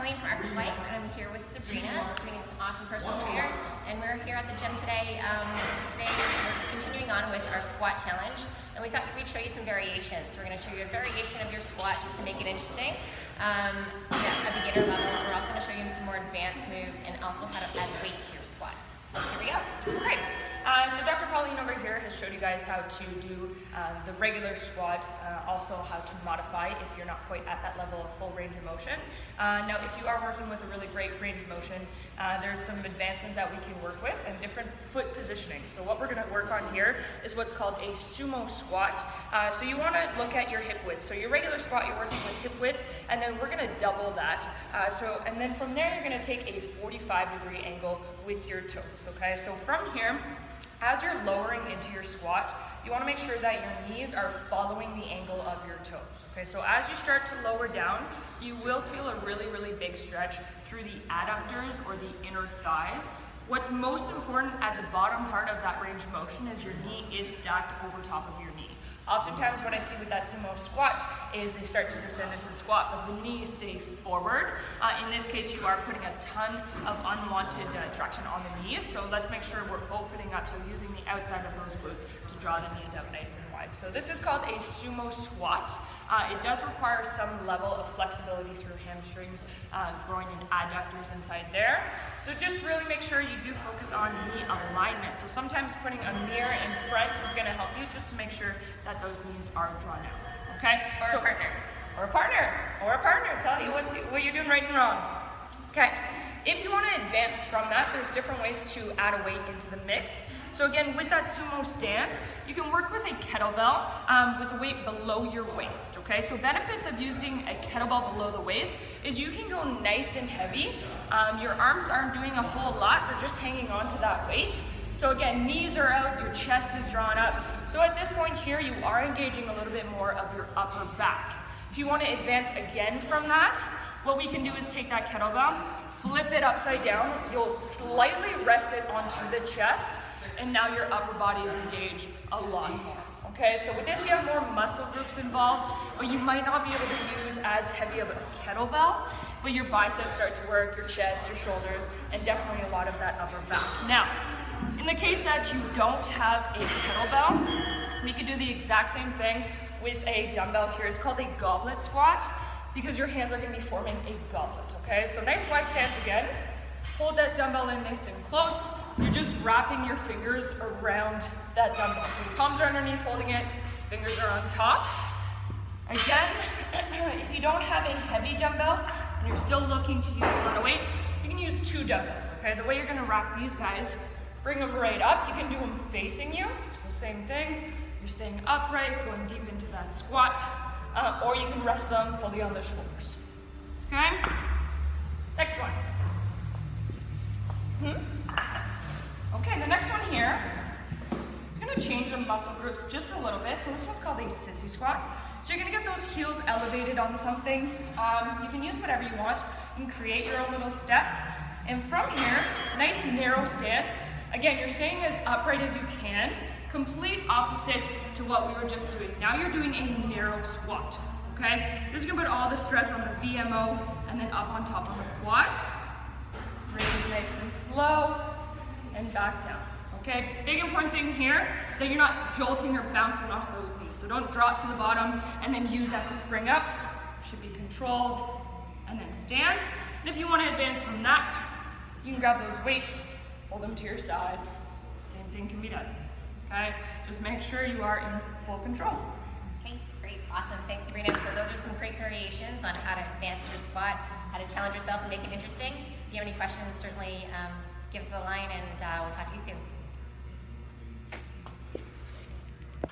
Colleen from Arc of Life, and I'm here with Sabrina. Sabrina's an awesome personal trainer, and we're here at the gym today. Today we're continuing on with our squat challenge, and we thought we'd show you some variations. So we're going to show you a variation of your squat just to make it interesting. A beginner level. We're also going to show you some more advanced moves and also how to add weight to your squat. Here we go. Great. So Dr. Pauline over here has showed you guys how to do the regular squat, also how to modify if you're not quite at that level of full range of motion. Now, if you are working with a really great range of motion, there's some advancements that we can work with and different foot positioning. So what we're going to work on here is what's called a Sumo Squat. So you want to look at your hip width. So your regular squat, you're working with hip width, and then we're going to double that. And then from there, you're going to take a 45-degree angle with your toes. Okay, so from here, as you're lowering into your squat, you want to make sure that your knees are following the angle of your toes. Okay, so as you start to lower down, you will feel a really, really big stretch through the adductors or the inner thighs. What's most important at the bottom part of that range of motion is your knee is stacked over top of your knee. Oftentimes what I see with that sumo squat is they start to descend into the squat, but the knees stay forward. In this case, you are putting a ton of unwanted traction on the knees, so let's make sure we're opening up, so using the outside of those glutes to draw the knees out nice and wide. So this is called a sumo squat. It does require some level of flexibility through hamstrings, groin and adductors inside there. So just really make sure you do focus on knee alignment. So sometimes putting a mirror in front is going to help you just to make sure that those knees are drawn out. Okay? Or a partner. Or a partner. Or a partner. Tell you what you're doing right and wrong. Okay. If you want to advance from that, there's different ways to add a weight into the mix. So again, with that sumo stance, you can work with a kettlebell with the weight below your waist, okay? So benefits of using a kettlebell below the waist is you can go nice and heavy. Your arms aren't doing a whole lot, they're just hanging on to that weight. So again, knees are out, your chest is drawn up. So at this point here, you are engaging a little bit more of your upper back. If you want to advance again from that, what we can do is take that kettlebell, flip it upside down, you'll slightly rest it onto the chest, and now your upper body is engaged a lot more. Okay, so with this you have more muscle groups involved, but you might not be able to use as heavy of a kettlebell, but your biceps start to work, your chest, your shoulders, and definitely a lot of that upper back. Now, in the case that you don't have a kettlebell, we can do the exact same thing with a dumbbell here. It's called a goblet squat because your hands are going to be forming a goblet, okay? So nice wide stance again. Hold that dumbbell in nice and close. You're just wrapping your fingers around that dumbbell. So your palms are underneath holding it, fingers are on top. Again, if you don't have a heavy dumbbell and you're still looking to use a lot of weight, you can use two dumbbells, okay? The way you're gonna rack these guys, bring them right up. You can do them facing you. So same thing, you're staying upright, going deep into that squat, or you can rest them fully on the shoulders, okay? Next one. Okay, the next one here is going to change the muscle groups just a little bit. So this one's called a sissy squat. So you're going to get those heels elevated on something. You can use whatever you want. You can create your own little step. And from here, nice narrow stance. Again, you're staying as upright as you can. Complete opposite to what we were just doing. Now you're doing a narrow squat. Okay? This is going to put all the stress on the VMO and then up on top on the quad. Breathe nice and slow. And back down, okay? Big important thing here is that you're not jolting or bouncing off those knees. So don't drop to the bottom and then use that to spring up. Should be controlled and then stand. And if you want to advance from that, you can grab those weights, hold them to your side. Same thing can be done, okay? Just make sure you are in full control. Okay, great, awesome. Thanks, Sabrina. So those are some great variations on how to advance your squat, how to challenge yourself and make it interesting. If you have any questions, certainly give us a line and we'll talk to you soon.